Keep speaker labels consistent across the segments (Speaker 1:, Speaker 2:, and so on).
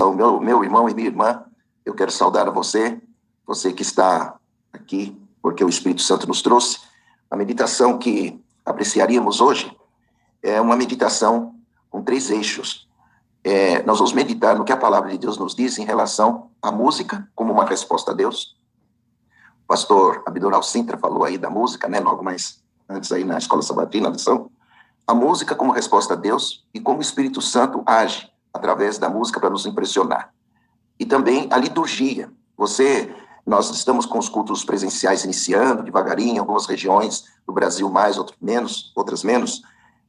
Speaker 1: Meu irmão e minha irmã, eu quero saudar a você que está aqui, porque o Espírito Santo nos trouxe. A meditação que apreciaríamos hoje é uma meditação com 3 eixos. Nós vamos meditar no que a palavra de Deus nos diz em relação à música como uma resposta a Deus. O pastor Abdoral Sintra falou aí da música, né, logo mais antes aí na Escola Sabatina, na lição. A música como resposta a Deus e como o Espírito Santo age através da música para nos impressionar. E também a liturgia. Nós estamos com os cultos presenciais iniciando devagarinho, em algumas regiões do Brasil mais, outras menos.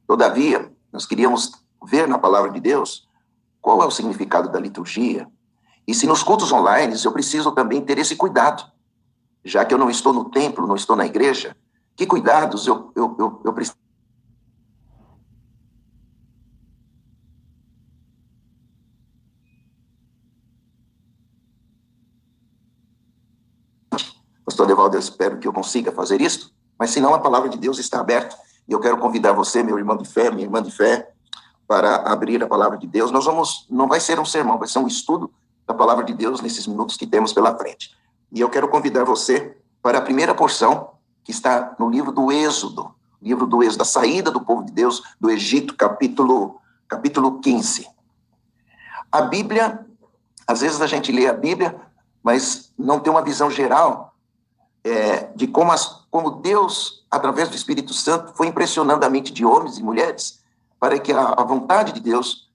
Speaker 1: Todavia, nós queríamos ver na palavra de Deus qual é o significado da liturgia. E se nos cultos online eu preciso também ter esse cuidado, já que eu não estou no templo, não estou na igreja, que cuidados eu preciso? Pastor Devaldo, eu espero que eu consiga fazer isso, mas senão a palavra de Deus está aberta, e eu quero convidar você, meu irmão de fé, minha irmã de fé, para abrir a palavra de Deus. Não vai ser um sermão, vai ser um estudo da palavra de Deus nesses minutos que temos pela frente. E eu quero convidar você para a primeira porção, que está no livro do Êxodo, da saída do povo de Deus do Egito, capítulo 15. A Bíblia, às vezes a gente lê a Bíblia, mas não tem uma visão geral de como Deus, através do Espírito Santo, foi impressionando a mente de homens e mulheres para que a vontade de Deus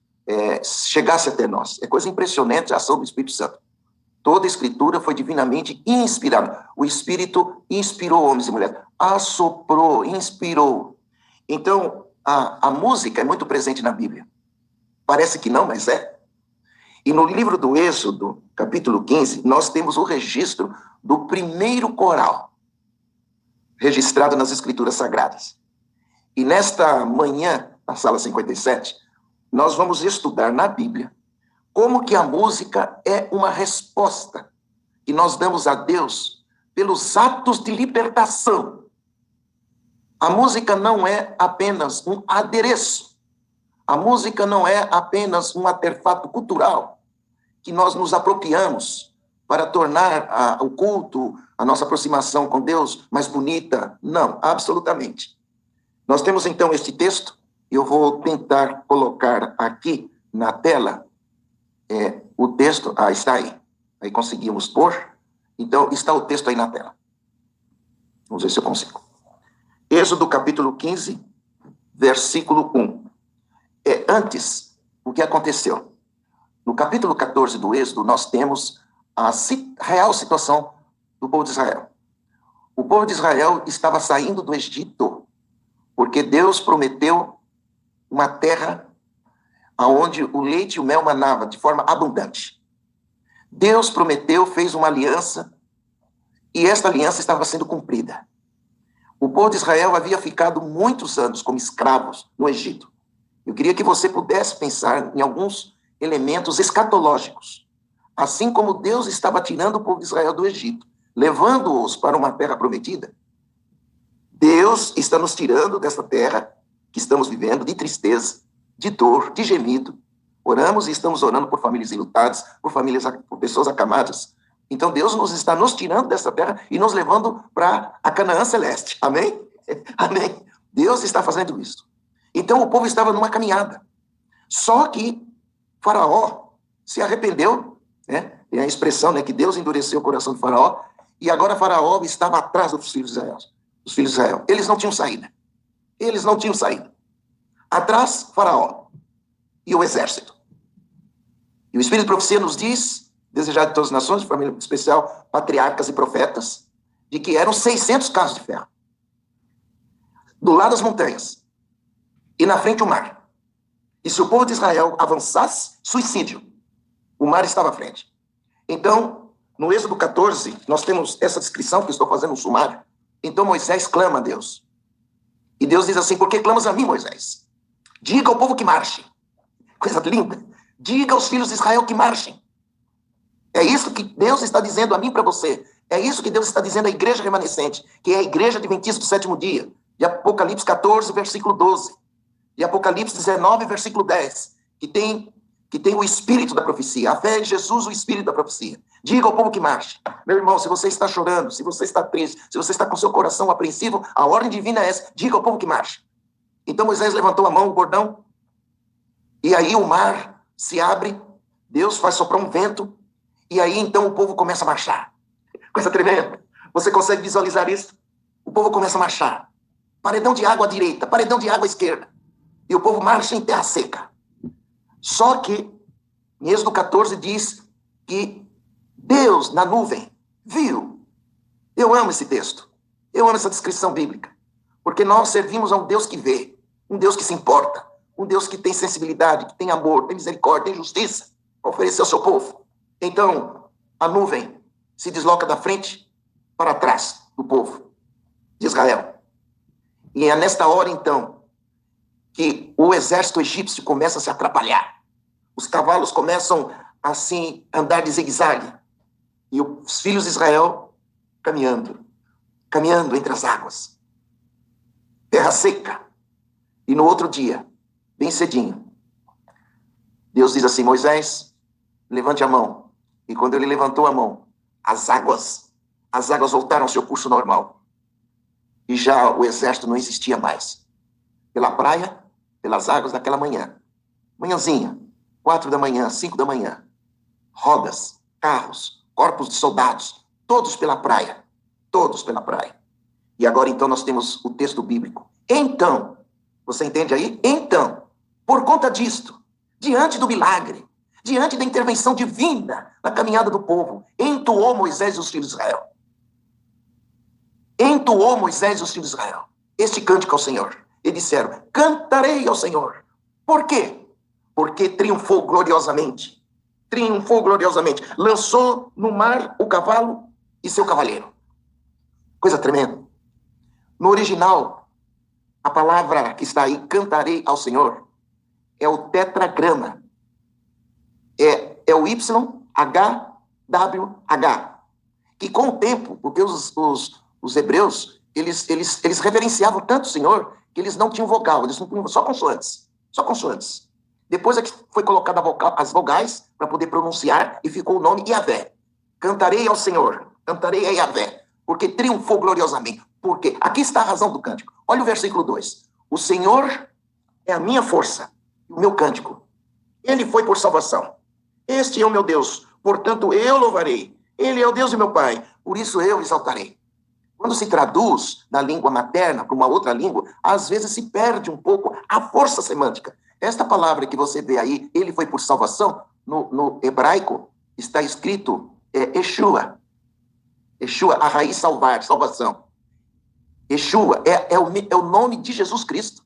Speaker 1: chegasse até nós. É coisa impressionante a ação do Espírito Santo. Toda a Escritura foi divinamente inspirada. O Espírito inspirou homens e mulheres, assoprou, inspirou. Então, a música é muito presente na Bíblia. Parece que não, mas é. E no livro do Êxodo, capítulo 15, nós temos o registro do primeiro coral registrado nas Escrituras Sagradas. E nesta manhã, na sala 57, nós vamos estudar na Bíblia como que a música é uma resposta que nós damos a Deus pelos atos de libertação. A música não é apenas um adereço. A música não é apenas um artefato cultural que nós nos apropriamos para tornar o culto, a nossa aproximação com Deus mais bonita. Não, absolutamente. Nós temos então este texto, e eu vou tentar colocar aqui na tela o texto. Está aí. Aí conseguimos pôr. Então, está o texto aí na tela. Vamos ver se eu consigo. Êxodo capítulo 15, versículo 1. Antes, o que aconteceu? No capítulo 14 do Êxodo, nós temos a real situação do povo de Israel. O povo de Israel estava saindo do Egito, porque Deus prometeu uma terra onde o leite e o mel manava de forma abundante. Deus prometeu, fez uma aliança, e esta aliança estava sendo cumprida. O povo de Israel havia ficado muitos anos como escravos no Egito. Eu queria que você pudesse pensar em alguns elementos escatológicos. Assim como Deus estava tirando o povo de Israel do Egito, levando-os para uma terra prometida, Deus está nos tirando dessa terra que estamos vivendo de tristeza, de dor, de gemido. Oramos e estamos orando por famílias enlutadas, por pessoas acamadas. Então Deus está nos tirando dessa terra e nos levando para a Canaã celeste. Amém? Amém. Deus está fazendo isso. Então o povo estava numa caminhada. Só que Faraó se arrependeu, né? Tem a expressão, né, que Deus endureceu o coração de Faraó, e agora Faraó estava atrás dos filhos de Israel. Eles não tinham saída. Atrás, Faraó e o exército. E o Espírito de Profecia nos diz, desejado de todas as nações, de família especial, patriarcas e profetas, de que eram 600 carros de ferro. Do lado das montanhas. E na frente o mar. E se o povo de Israel avançasse, suicídio. O mar estava à frente. Então, no Êxodo 14, nós temos essa descrição que eu estou fazendo um sumário. Então Moisés clama a Deus. E Deus diz assim: por que clamas a mim, Moisés? Diga ao povo que marche. Coisa linda. Diga aos filhos de Israel que marchem. É isso que Deus está dizendo a mim e para você. É isso que Deus está dizendo à igreja remanescente, que é a igreja adventista do sétimo dia. De Apocalipse 14, versículo 12. De Apocalipse 19, versículo 10. Que tem que tem o espírito da profecia. A fé em Jesus, o espírito da profecia. Diga ao povo que marche. Meu irmão, se você está chorando, se você está triste, se você está com seu coração apreensivo, a ordem divina é essa. Diga ao povo que marche. Então Moisés levantou a mão, o bordão, e aí o mar se abre, Deus faz soprar um vento, e aí então o povo começa a marchar. Coisa tremenda. Você consegue visualizar isso? O povo começa a marchar. Paredão de água à direita, paredão de água à esquerda. E o povo marcha em terra seca. Só que, em Êxodo 14 diz que Deus, na nuvem, viu. Eu amo esse texto. Eu amo essa descrição bíblica. Porque nós servimos a um Deus que vê, um Deus que se importa, um Deus que tem sensibilidade, que tem amor, tem misericórdia, tem justiça para oferecer ao seu povo. Então, a nuvem se desloca da frente para trás do povo de Israel. E é nesta hora, então, que o exército egípcio começa a se atrapalhar. Os cavalos começam, assim, a andar de zigue-zague. E os filhos de Israel caminhando entre as águas. Terra seca. E no outro dia, bem cedinho, Deus diz assim: Moisés, levante a mão. E quando ele levantou a mão, as águas voltaram ao seu curso normal. E já o exército não existia mais. Pela praia, pelas águas daquela manhã. Manhãzinha, 4 da manhã, 5 da manhã. Rodas, carros, corpos de soldados, todos pela praia. Todos pela praia. E agora então nós temos o texto bíblico. Então, você entende aí? Então, por conta disto, diante do milagre, diante da intervenção divina na caminhada do povo, entoou Moisés e os filhos de Israel. Entoou Moisés e os filhos de Israel este cântico ao Senhor. E disseram: cantarei ao Senhor. Por quê? Porque triunfou gloriosamente. Triunfou gloriosamente. Lançou no mar o cavalo e seu cavaleiro. Coisa tremenda. No original, a palavra que está aí, cantarei ao Senhor, é o tetragrama. É o YHWH. Que com o tempo, porque os hebreus, eles reverenciavam tanto o Senhor, que eles não tinham vogal, eles não tinham só consoantes. Só consoantes. Depois é que foi colocada as vogais para poder pronunciar e ficou o nome Yahvé. Cantarei ao Senhor, cantarei a Yahvé, porque triunfou gloriosamente. Porque aqui está a razão do cântico. Olha o versículo 2. O Senhor é a minha força, o meu cântico. Ele foi por salvação. Este é o meu Deus, portanto eu louvarei. Ele é o Deus de meu Pai, por isso eu exaltarei. Quando se traduz da língua materna para uma outra língua, às vezes se perde um pouco a força semântica. Esta palavra que você vê aí, ele foi por salvação, no hebraico está escrito Yeshua. Yeshua, a raiz salvar, salvação. Yeshua é o nome de Jesus Cristo.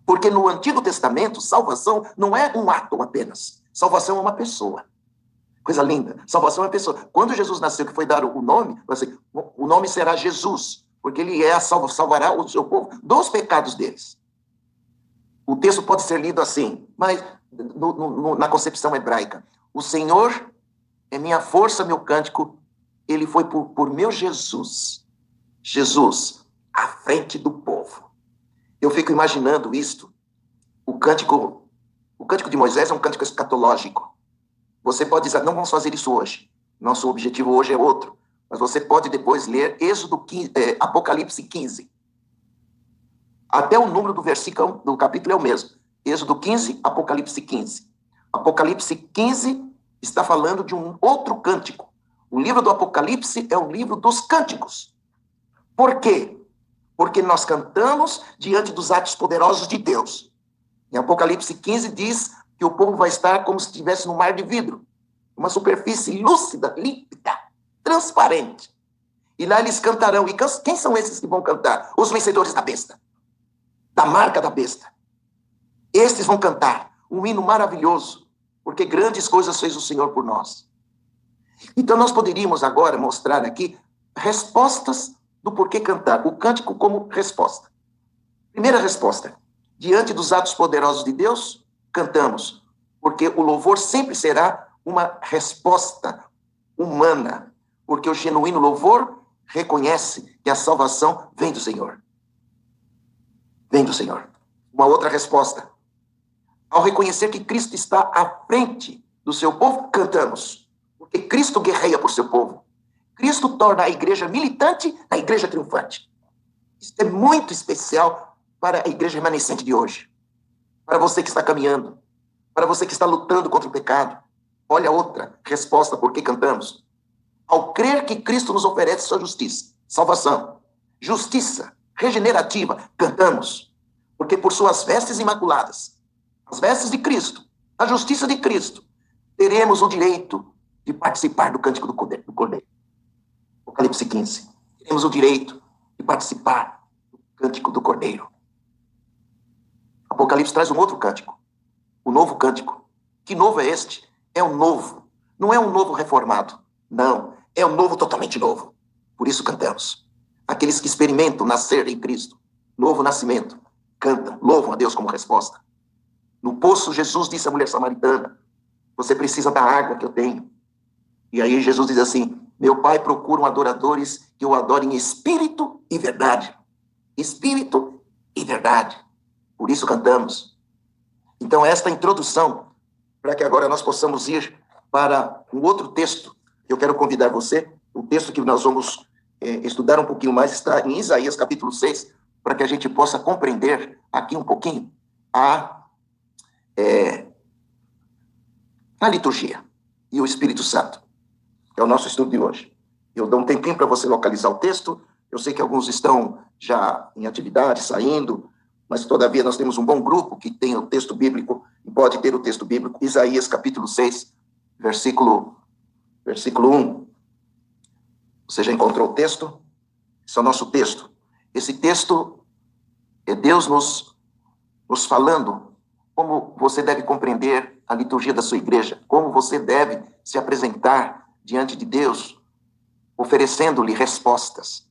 Speaker 1: Porque no Antigo Testamento, salvação não é um ato apenas. Salvação é uma pessoa. Coisa linda. Salvação é uma pessoa. Quando Jesus nasceu, que foi dar o nome, assim, o nome será Jesus, porque ele salvará o seu povo dos pecados deles. O texto pode ser lido assim, mas na concepção hebraica. O Senhor é minha força, meu cântico. Ele foi por meu Jesus. Jesus, à frente do povo. Eu fico imaginando isto. O cântico de Moisés é um cântico escatológico. Você pode dizer: não vamos fazer isso hoje. Nosso objetivo hoje é outro. Mas você pode depois ler Apocalipse 15. Até o número do versículo do capítulo é o mesmo. Êxodo 15, Apocalipse 15. Apocalipse 15 está falando de um outro cântico. O livro do Apocalipse é o livro dos cânticos. Por quê? Porque nós cantamos diante dos atos poderosos de Deus. Em Apocalipse 15 diz que o povo vai estar como se estivesse num mar de vidro. Uma superfície lúcida, límpida, transparente. E lá eles cantarão. E quem são esses que vão cantar? Os vencedores da besta. Da marca da besta. Estes vão cantar um hino maravilhoso, porque grandes coisas fez o Senhor por nós. Então nós poderíamos agora mostrar aqui respostas do porquê cantar. O cântico como resposta. Primeira resposta. Diante dos atos poderosos de Deus, cantamos, porque o louvor sempre será uma resposta humana, porque o genuíno louvor reconhece que a salvação vem do Senhor. Vem do Senhor. Uma outra resposta. Ao reconhecer que Cristo está à frente do seu povo, cantamos. Porque Cristo guerreia por seu povo. Cristo torna a igreja militante a igreja triunfante. Isso é muito especial para a igreja remanescente de hoje. Para você que está caminhando. Para você que está lutando contra o pecado. Olha outra resposta por que cantamos. Ao crer que Cristo nos oferece sua justiça, salvação, justiça regenerativa, cantamos. Porque por suas vestes imaculadas, as vestes de Cristo, a justiça de Cristo, teremos o direito de participar do cântico do Cordeiro. Apocalipse 15. Teremos o direito de participar do cântico do Cordeiro. Apocalipse traz um outro cântico. O novo cântico. Que novo é este? É o novo. Não é um novo reformado. Não. É um novo totalmente novo. Por isso cantamos. Aqueles que experimentam nascer em Cristo. Novo nascimento. Cantam. Louvam a Deus como resposta. No poço, Jesus disse à mulher samaritana, você precisa da água que eu tenho. E aí Jesus diz assim, meu Pai procura adoradores que o adorem em espírito e verdade. Espírito e verdade. Por isso cantamos. Então, esta introdução, para que agora nós possamos ir para um outro texto, eu quero convidar você, o texto que nós vamos estudar um pouquinho mais, está em Isaías capítulo 6, para que a gente possa compreender aqui um pouquinho a liturgia e o Espírito Santo. É o nosso estudo de hoje. Eu dou um tempinho para você localizar o texto. Eu sei que alguns estão já em atividade, saindo, mas todavia nós temos um bom grupo que tem o texto bíblico e pode ter o texto bíblico. Isaías capítulo 6, versículo 1. Você já encontrou o texto? Esse é o nosso texto. Esse texto é Deus nos falando como você deve compreender a liturgia da sua igreja, como você deve se apresentar diante de Deus, oferecendo-lhe respostas.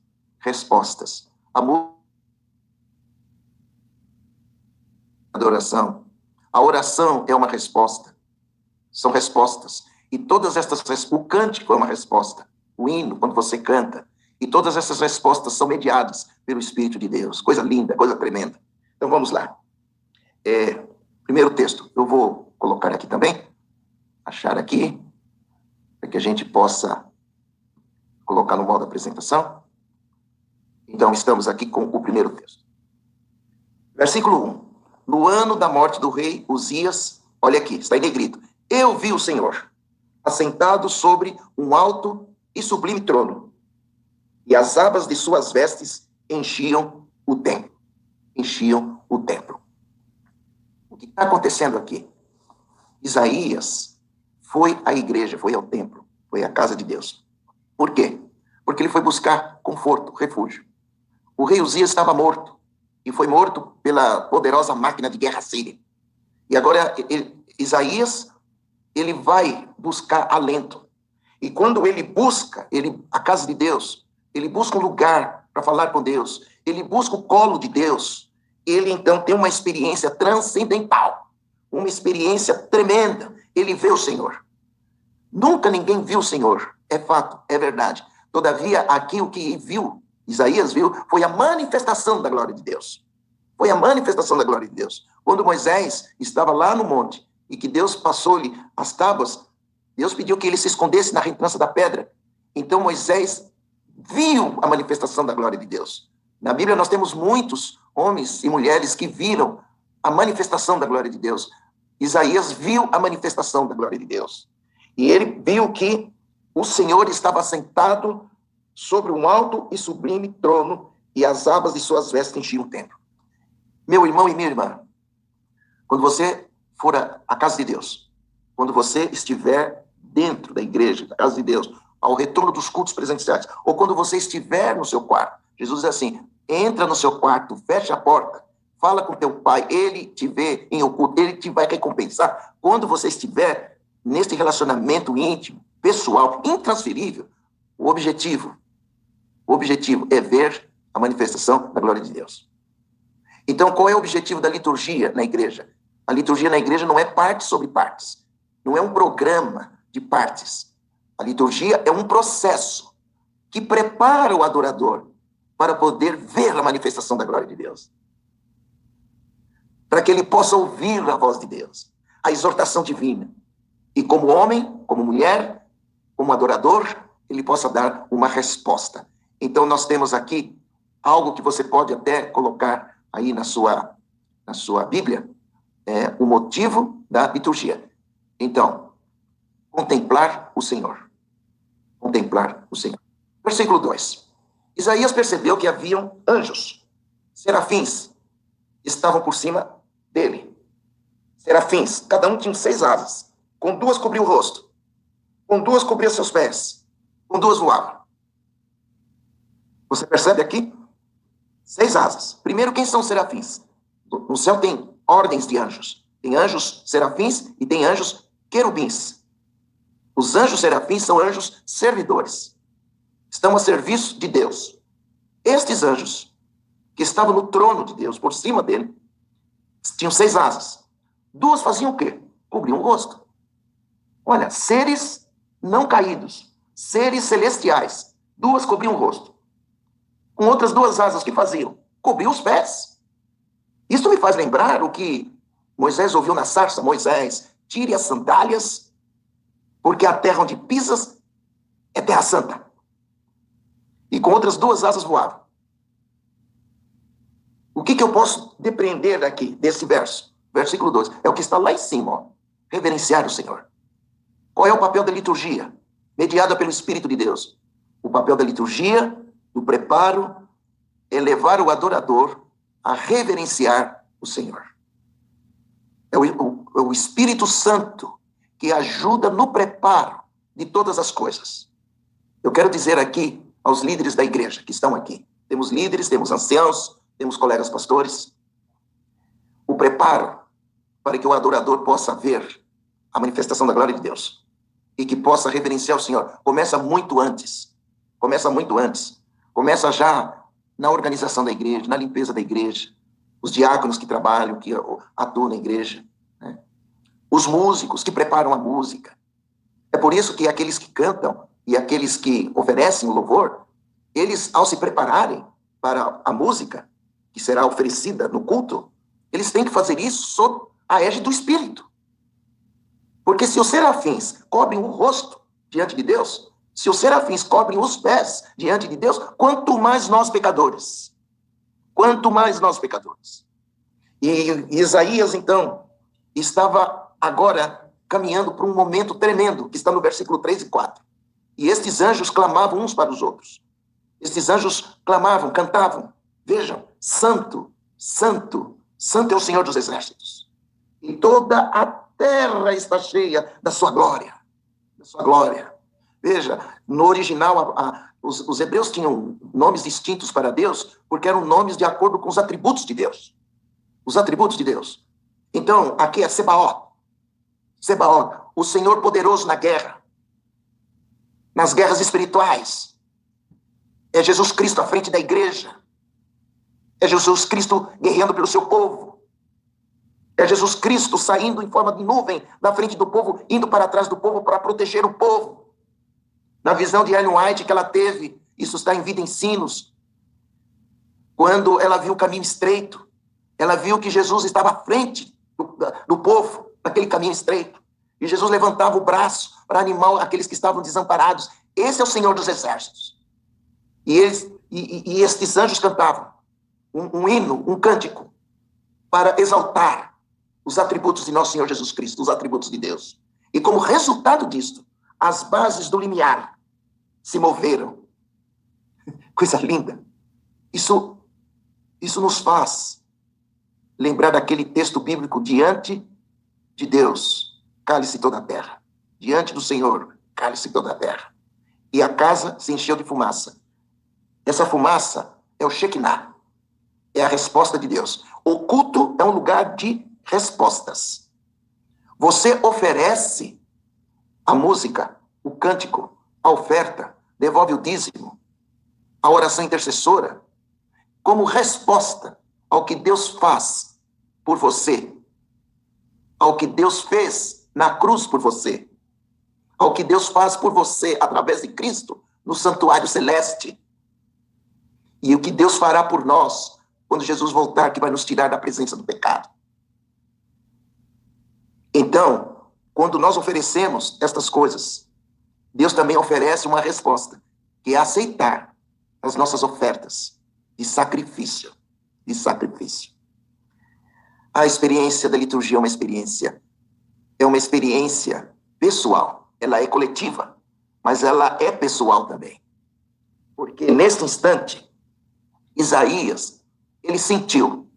Speaker 1: Adoração. A oração é uma resposta. São respostas. E todas estas o cântico é uma resposta. O hino, quando você canta. E todas essas respostas são mediadas pelo Espírito de Deus. Coisa linda, coisa tremenda. Então vamos lá. Primeiro texto, eu vou colocar aqui também, achar aqui, para que a gente possa colocar no modo apresentação. Então, estamos aqui com o primeiro texto. Versículo 1. No ano da morte do rei Uzias, olha aqui, está em negrito. Eu vi o Senhor, assentado sobre um alto e sublime trono, e as abas de suas vestes enchiam o templo. Enchiam o templo. O que está acontecendo aqui? Isaías foi à igreja, foi ao templo, foi à casa de Deus. Por quê? Porque ele foi buscar conforto, refúgio. O rei Uzias estava morto, e foi morto pela poderosa máquina de guerra síria. E agora Isaías, ele vai buscar alento. E quando ele busca a casa de Deus, ele busca um lugar para falar com Deus, ele busca o colo de Deus, ele então tem uma experiência transcendental, uma experiência tremenda. Ele vê o Senhor. Nunca ninguém viu o Senhor, é fato, é verdade. Todavia, aqui o que viu, Isaías viu, foi a manifestação da glória de Deus. Foi a manifestação da glória de Deus. Quando Moisés estava lá no monte e que Deus passou-lhe as tábuas, Deus pediu que ele se escondesse na rentrança da pedra. Então Moisés viu a manifestação da glória de Deus. Na Bíblia nós temos muitos homens e mulheres que viram a manifestação da glória de Deus. Isaías viu a manifestação da glória de Deus. E ele viu que o Senhor estava sentado sobre um alto e sublime trono, e as abas de suas vestes enchiam o templo. Meu irmão e minha irmã, quando você for à casa de Deus, quando você estiver dentro da igreja, da casa de Deus, ao retorno dos cultos presenciais, ou quando você estiver no seu quarto, Jesus diz assim, entra no seu quarto, fecha a porta, fala com teu pai, ele te vê em oculto, ele te vai recompensar. Quando você estiver neste relacionamento íntimo, pessoal, intransferível, o objetivo é ver a manifestação da glória de Deus. Então, qual é o objetivo da liturgia na igreja? A liturgia na igreja não é parte sobre partes, não é um programa de partes. A liturgia é um processo que prepara o adorador para poder ver a manifestação da glória de Deus. para que ele possa ouvir a voz de Deus, a exortação divina. E como homem, como mulher, como adorador, ele possa dar uma resposta. Então nós temos aqui algo que você pode até colocar aí na sua Bíblia, o motivo da liturgia. Então, contemplar o Senhor. Contemplar o Senhor. Versículo 2. Isaías percebeu que haviam anjos, serafins, estavam por cima dele. Serafins, cada um tinha 6 asas. Com 2 cobria o rosto, com 2 cobria seus pés, com 2 voava. Você percebe aqui? 6 asas. Primeiro, quem são os serafins? No céu tem ordens de anjos. Tem anjos serafins e tem anjos querubins. Os anjos serafins são anjos servidores. Estão a serviço de Deus. Estes anjos, que estavam no trono de Deus, por cima dele, tinham 6 asas. 2 faziam o quê? Cobriam o rosto. Olha, seres não caídos, seres celestiais. 2 cobriam o rosto. Com outras 2 asas, que faziam? Cobriam os pés. Isso me faz lembrar o que Moisés ouviu na sarça. Moisés, tire as sandálias, porque a terra onde pisas é terra santa. E com outras 2 asas voava. O que eu posso depreender aqui, desse verso? Versículo 2. É o que está lá em cima, ó. Reverenciar o Senhor. Qual é o papel da liturgia? Mediada pelo Espírito de Deus. O papel da liturgia, do preparo, é levar o adorador a reverenciar o Senhor. É o Espírito Santo que ajuda no preparo de todas as coisas. Eu quero dizer aqui aos líderes da igreja que estão aqui. Temos líderes, temos anciãos, temos colegas pastores. O preparo para que o adorador possa ver a manifestação da glória de Deus e que possa reverenciar o Senhor começa muito antes. Começa muito antes. Começa já na organização da igreja, na limpeza da igreja. Os diáconos que trabalham, que atuam na igreja. Né? Os músicos que preparam a música. É por isso que aqueles que cantam e aqueles que oferecem o louvor, eles, ao se prepararem para a música que será oferecida no culto, eles têm que fazer isso sob a égide do Espírito. Porque se os serafins cobrem o rosto diante de Deus, se os serafins cobrem os pés diante de Deus, quanto mais nós pecadores. Quanto mais nós pecadores. E Isaías, então, estava agora caminhando para um momento tremendo, que está no versículo 3 e 4. E estes anjos clamavam uns para os outros. Estes anjos clamavam, cantavam. Vejam, santo, santo, santo é o Senhor dos exércitos. E toda a terra está cheia da sua glória. Da sua glória. Veja, no original, os hebreus tinham nomes distintos para Deus, porque eram nomes de acordo com os atributos de Deus. Os atributos de Deus. Então, aqui é Sebaó. Sebaó, o Senhor poderoso na guerra. Nas guerras espirituais. É Jesus Cristo à frente da igreja. É Jesus Cristo guerreando pelo seu povo. É Jesus Cristo saindo em forma de nuvem da frente do povo, indo para trás do povo para proteger o povo. Na visão de Ellen White que ela teve, isso está em Vida em Sinos, quando ela viu o caminho estreito, ela viu que Jesus estava à frente do povo, naquele caminho estreito. E Jesus levantava o braço para animar aqueles que estavam desamparados. Esse é o Senhor dos exércitos. E estes anjos cantavam um hino, um cântico, para exaltar os atributos de nosso Senhor Jesus Cristo, os atributos de Deus. E como resultado disto, as bases do limiar se moveram. Coisa linda. Isso nos faz lembrar daquele texto bíblico: diante de Deus, cale-se toda a terra. Diante do Senhor, cale-se toda a terra. E a casa se encheu de fumaça. Essa fumaça é o Shekinah. É a resposta de Deus. O culto é um lugar de respostas. Você oferece a música, o cântico, a oferta, devolve o dízimo, a oração intercessora, como resposta ao que Deus faz por você, ao que Deus fez na cruz por você, ao que Deus faz por você através de Cristo no santuário celeste, e o que Deus fará por nós quando Jesus voltar, que vai nos tirar da presença do pecado. Então, quando nós oferecemos estas coisas, Deus também oferece uma resposta, que é aceitar as nossas ofertas de sacrifício. De sacrifício. A experiência da liturgia é uma experiência pessoal. Ela é coletiva, mas ela é pessoal também. Porque neste instante, Isaías, ele sentiu,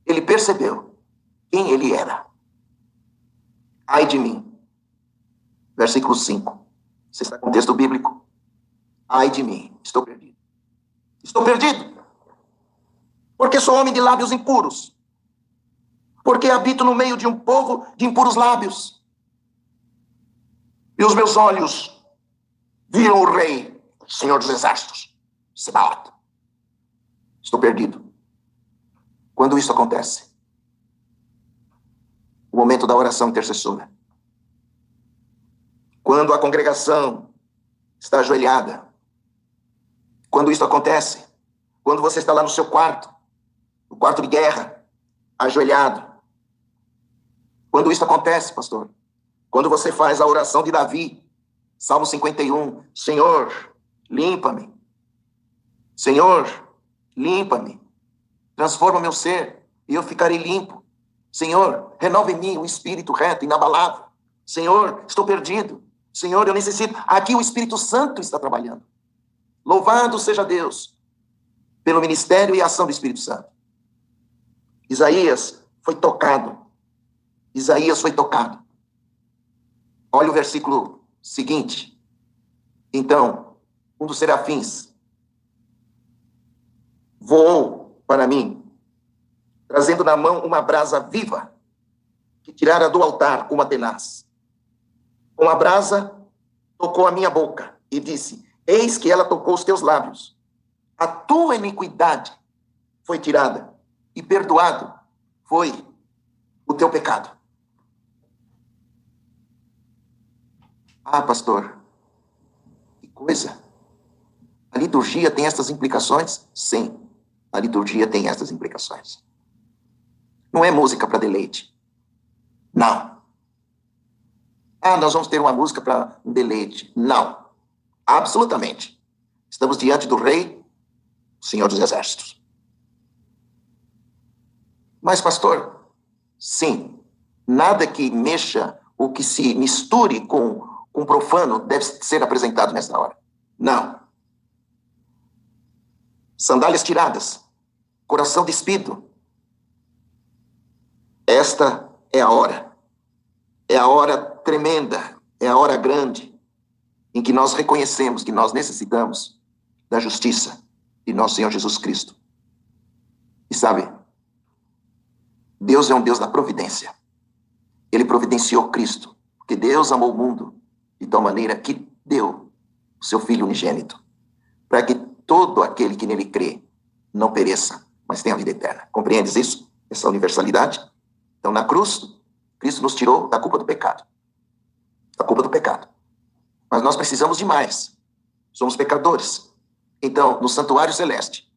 Speaker 1: ele percebeu quem ele era. Ai de mim. Versículo 5. Você está com o texto bíblico? Ai de mim, estou perdido. Estou perdido. Porque sou homem de lábios impuros. Porque habito no meio de um povo de impuros lábios. E os meus olhos viram o rei, o Senhor dos Exércitos, Sebaot. Estou perdido. Quando isso acontece? O momento da oração intercessora. Quando a congregação está ajoelhada. Quando isso acontece? Quando você está lá no seu quarto, no quarto de guerra, ajoelhado. Quando isso acontece, pastor? Quando você faz a oração de Davi, Salmo 51, Senhor, limpa-me. Senhor, limpa-me. Transforma meu ser e eu ficarei limpo. Senhor, renova em mim o espírito reto, inabalável. Senhor, estou perdido. Senhor, eu necessito. Aqui o Espírito Santo está trabalhando. Louvado seja Deus pelo ministério e ação do Espírito Santo. Isaías foi tocado. Isaías foi tocado. Olha o versículo seguinte. Então, um dos serafins voou para mim, trazendo na mão uma brasa viva, que tirara do altar uma tenaz. Com a brasa, tocou a minha boca e disse, eis que ela tocou os teus lábios. A tua iniquidade foi tirada e perdoado foi o teu pecado. Ah, pastor, que coisa. A liturgia tem essas implicações? Sim, a liturgia tem essas implicações. Não é música para deleite. Não. Ah, nós vamos ter uma música para um deleite. Não. Absolutamente. Estamos diante do Rei, Senhor dos Exércitos. Mas, pastor, sim, nada que mexa ou que se misture com profano deve ser apresentado nesta hora. Não. Sandálias tiradas, coração despido. Esta é a hora. É a hora tremenda, é a hora grande em que nós reconhecemos que nós necessitamos da justiça de nosso Senhor Jesus Cristo. E sabe, Deus é um Deus da providência. Ele providenciou Cristo, porque Deus amou o mundo de tal maneira que deu o seu Filho unigênito, para que todo aquele que nele crê não pereça, mas tenha a vida eterna. Compreendes isso? Essa universalidade? Então, na cruz, Cristo nos tirou da culpa do pecado. Da culpa do pecado. Mas nós precisamos de mais. Somos pecadores. Então, no santuário celeste,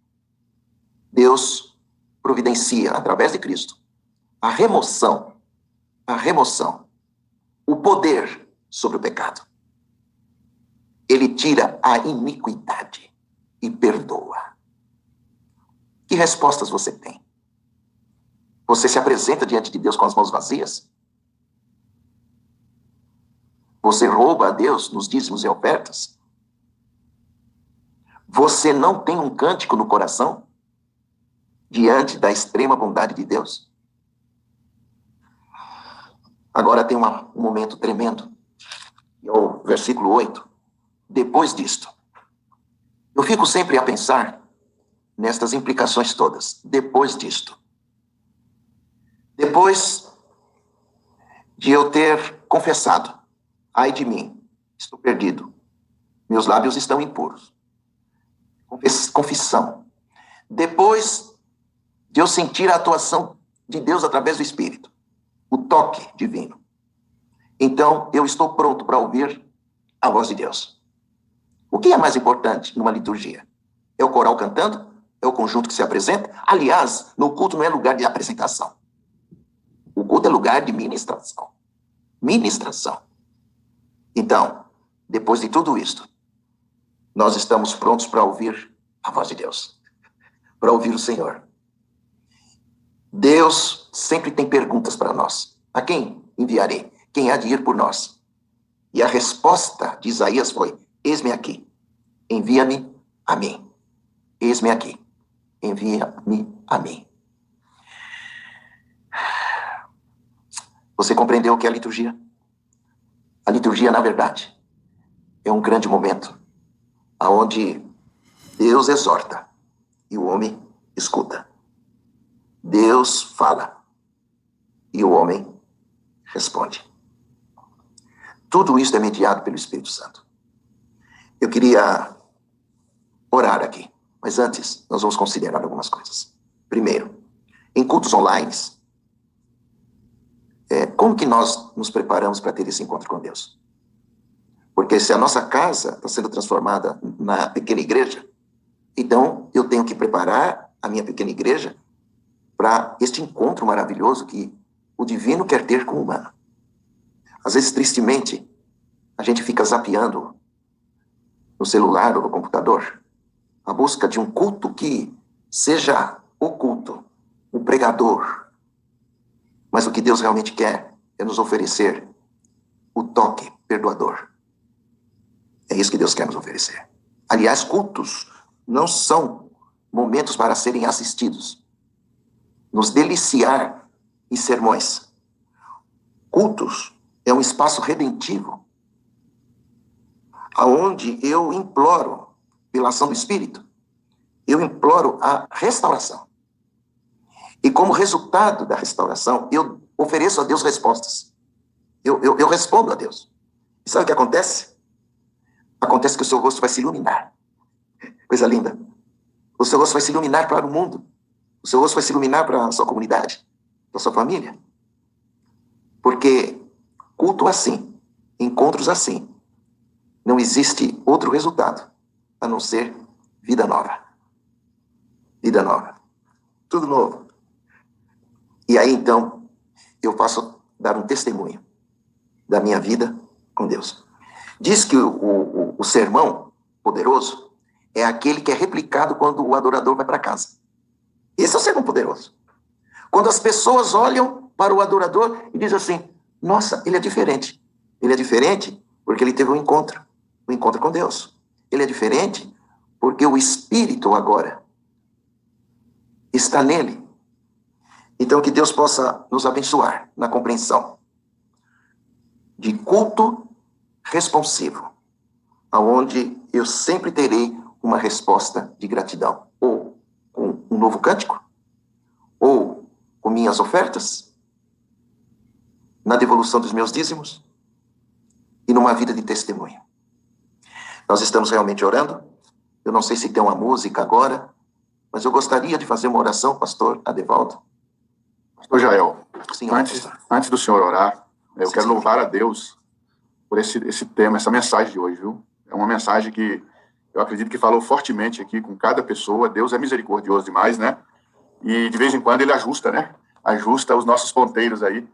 Speaker 1: Deus providencia, através de Cristo, a remoção, o poder sobre o pecado. Ele tira a iniquidade e perdoa. Que respostas você tem? Você se apresenta diante de Deus com as mãos vazias? Você rouba a Deus nos dízimos e ofertas? Você não tem um cântico no coração diante da extrema bondade de Deus? Agora tem um momento tremendo. É o versículo 8. Depois disto. Eu fico sempre a pensar nestas implicações todas. Depois disto. Depois de eu ter confessado, ai de mim, estou perdido, meus lábios estão impuros. Confissão. Depois de eu sentir a atuação de Deus através do Espírito, o toque divino, então eu estou pronto para ouvir a voz de Deus. O que é mais importante numa liturgia? É o coral cantando? É o conjunto que se apresenta? Aliás, no culto não é lugar de apresentação. O culto é lugar de ministração. ministração. Então, depois de tudo isto, nós estamos prontos para ouvir a voz de Deus, para ouvir o Senhor. Deus sempre tem perguntas para nós. A quem enviarei? Quem há de ir por nós? E a resposta de Isaías foi: eis-me aqui, envia-me a mim. Eis-me aqui, envia-me a mim. Você compreendeu o que é a liturgia? A liturgia, na verdade, é um grande momento onde Deus exorta e o homem escuta. Deus fala e o homem responde. Tudo isso é mediado pelo Espírito Santo. Eu queria orar aqui, mas antes nós vamos considerar algumas coisas. Primeiro, em cultos online, como que nós nos preparamos para ter esse encontro com Deus? Porque se a nossa casa está sendo transformada na pequena igreja, então eu tenho que preparar a minha pequena igreja para este encontro maravilhoso que o divino quer ter com o humano. Às vezes, tristemente, a gente fica zapeando no celular ou no computador a busca de um culto que seja o culto, o pregador. Mas o que Deus realmente quer é nos oferecer o toque perdoador. É isso que Deus quer nos oferecer. Aliás, cultos não são momentos para serem assistidos, nos deliciar em sermões. Cultos é um espaço redentivo, aonde eu imploro, pela ação do Espírito, eu imploro a restauração. E como resultado da restauração, eu ofereço a Deus respostas. Eu respondo a Deus. E sabe o que acontece? Acontece que o seu rosto vai se iluminar. Coisa linda. O seu rosto vai se iluminar para o mundo. O seu rosto vai se iluminar para a sua comunidade, para a sua família. Porque culto assim, encontros assim, não existe outro resultado a não ser vida nova. Vida nova. Tudo novo. E aí, então, eu posso dar um testemunho da minha vida com Deus. Diz que o sermão poderoso é aquele que é replicado quando o adorador vai para casa. Esse é o sermão poderoso. Quando as pessoas olham para o adorador e dizem assim: nossa, ele é diferente. Ele é diferente porque ele teve um encontro com Deus. Ele é diferente porque o Espírito agora está nele. Então, que Deus possa nos abençoar na compreensão de culto responsivo, aonde eu sempre terei uma resposta de gratidão, ou com um novo cântico, ou com minhas ofertas, na devolução dos meus dízimos e numa vida de testemunho. Nós estamos realmente orando. Eu não sei se tem uma música agora, mas eu gostaria de fazer uma oração, pastor Adevaldo.
Speaker 2: Pastor Jael,
Speaker 1: Sim,
Speaker 2: antes do senhor orar, eu
Speaker 1: Sim,
Speaker 2: quero
Speaker 1: sim.
Speaker 2: louvar a Deus por esse tema, essa mensagem de hoje, viu? É uma mensagem que eu acredito que falou fortemente aqui com cada pessoa. Deus é misericordioso demais, né? E de vez em quando ele ajusta, né? Ajusta os nossos ponteiros aí.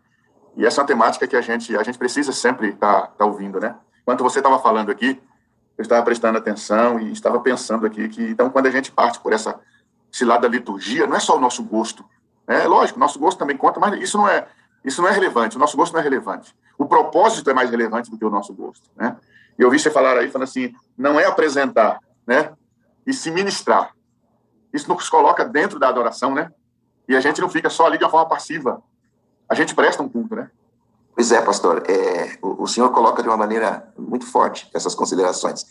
Speaker 2: E essa é uma temática que a gente precisa sempre tá ouvindo, né? Enquanto você estava falando aqui, eu estava prestando atenção e estava pensando aqui que, então, quando a gente parte por esse lado da liturgia, não é só o nosso gosto. É lógico, nosso gosto também conta, mas isso não é relevante, o nosso gosto não é relevante. O propósito é mais relevante do que o nosso gosto, né? E eu ouvi você falar aí, falando assim, não é apresentar, né? E se ministrar. Isso nos coloca dentro da adoração, né? E a gente não fica só ali de uma forma passiva. A gente presta um culto, né?
Speaker 1: Pois é, pastor, o senhor coloca de uma maneira muito forte essas considerações.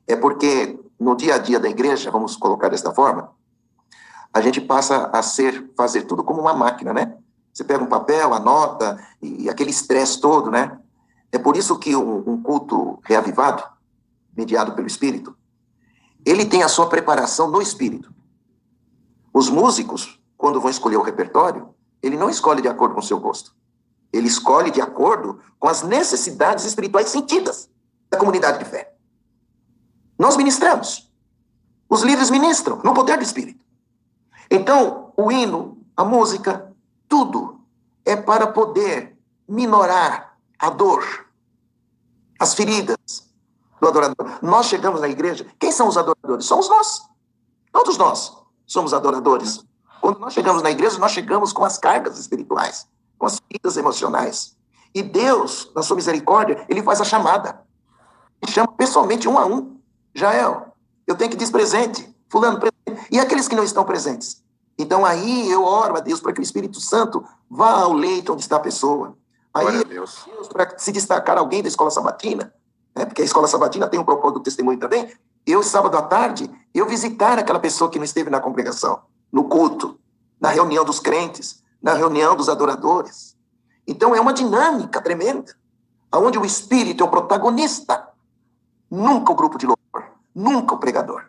Speaker 1: É porque no dia a dia da igreja, vamos colocar desta forma, a gente passa a fazer tudo como uma máquina, né? Você pega um papel, anota, e aquele estresse todo, né? É por isso que um culto reavivado, mediado pelo Espírito, ele tem a sua preparação no Espírito. Os músicos, quando vão escolher o repertório, ele não escolhe de acordo com o seu gosto. Ele escolhe de acordo com as necessidades espirituais sentidas da comunidade de fé. Nós ministramos. Os líderes ministram no poder do Espírito. Então, o hino, a música, tudo é para poder minorar a dor, as feridas do adorador. Nós chegamos na igreja, quem são os adoradores? Somos nós. Todos nós somos adoradores. Quando nós chegamos na igreja, nós chegamos com as cargas espirituais, com as feridas emocionais. E Deus, na sua misericórdia, ele faz a chamada. Ele chama pessoalmente um a um. Jael, eu tenho que dizer presente. Fulano, presente. E aqueles que não estão presentes? Então aí eu oro a Deus para que o Espírito Santo vá ao leito onde está a pessoa. Aí, Deus, para se destacar alguém da escola sabatina, né, porque a escola sabatina tem um propósito do testemunho também, eu, sábado à tarde, eu visitar aquela pessoa que não esteve na congregação, no culto, na reunião dos crentes, na reunião dos adoradores. Então é uma dinâmica tremenda, onde o Espírito é o protagonista, nunca o grupo de louvor, nunca o pregador.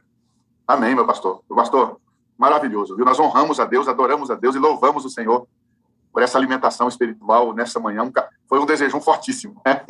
Speaker 2: Amém, meu pastor. Meu pastor, maravilhoso, viu? Nós honramos a Deus, adoramos a Deus e louvamos o Senhor por essa alimentação espiritual nessa manhã. Foi um desejo fortíssimo, né?